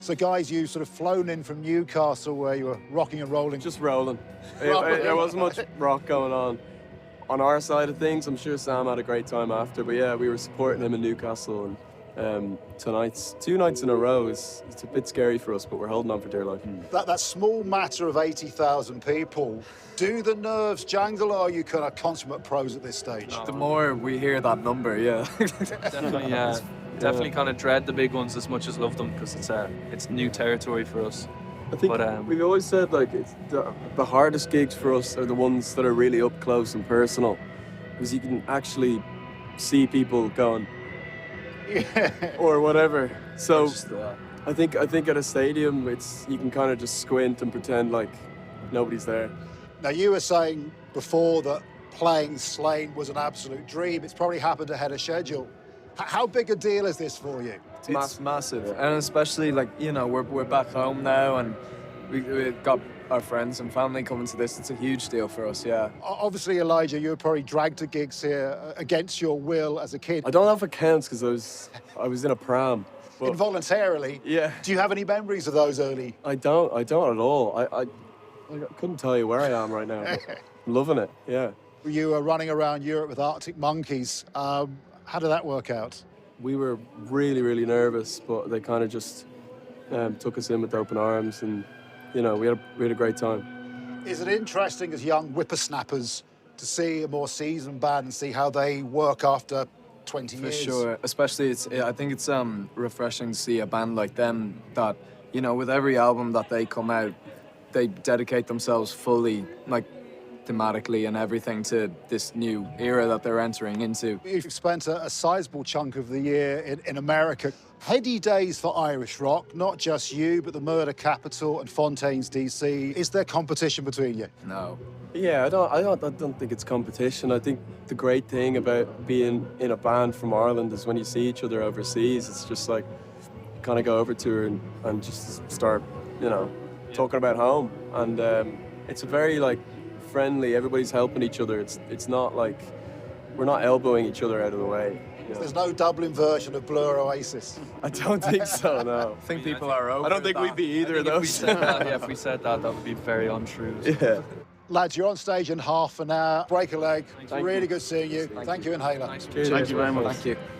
So guys, you sort of flown in from Newcastle where you were rocking and rolling. Just rolling. There wasn't much rock going on. On our side of things, I'm sure Sam had a great time after, but yeah, we were supporting him in Newcastle, and two nights in a row it's a bit scary for us, but we're holding on for dear life. That small matter of 80,000 people, do the nerves jangle, or are you kind of consummate pros at this stage? The more we hear that number, yeah. Definitely, yeah. Definitely kind of dread the big ones as much as love them, because it's new territory for us. I think we've always said, like, it's the hardest gigs for us are the ones that are really up close and personal, because you can actually see people going, or whatever. So I think at a stadium, you can kind of just squint and pretend like nobody's there. Now, you were saying before that playing Slane was an absolute dream. It's probably happened ahead of schedule. How big a deal is this for you? It's massive, and especially, like, you know, we're back home now, and we've got our friends and family coming to this. It's a huge deal for us, yeah. Obviously, Elijah, you were probably dragged to gigs here against your will as a kid. I don't know if it counts because I was in a pram. But Involuntarily? Yeah. Do you have any memories of those early? I don't at all. I couldn't tell you where I am right now. I'm loving it, yeah. You were running around Europe with Arctic Monkeys. How did that work out? We were really, really nervous, but they kind of just took us in with open arms, and you know, we had a great time. Is it interesting as young whippersnappers to see a more seasoned band and see how they work after 20 years? For sure, especially I think it's refreshing to see a band like them that, you know, with every album that they come out, they dedicate themselves fully, like, thematically and everything, to this new era that they're entering into. You've spent a sizable chunk of the year in America. Heady days for Irish rock, not just you, but the Murder Capital and Fontaines DC. Is there competition between you? No. Yeah, I don't think it's competition. I think the great thing about being in a band from Ireland is when you see each other overseas, it's just like you kind of go over to her and just start, you know, talking about home. And it's a very, like, friendly, everybody's helping each other. It's not like we're not elbowing each other out of the way. You know? There's no Dublin version of Blur Oasis. I don't think so, no. I think people are over I don't think that. we'd be either of those. If we said that would be very untrue. Yeah. Lads, you're on stage in half an hour. Break a leg. Thank Really you. good seeing you. Thank you, Inhaler. Cheers. Thank you very much. Thank you.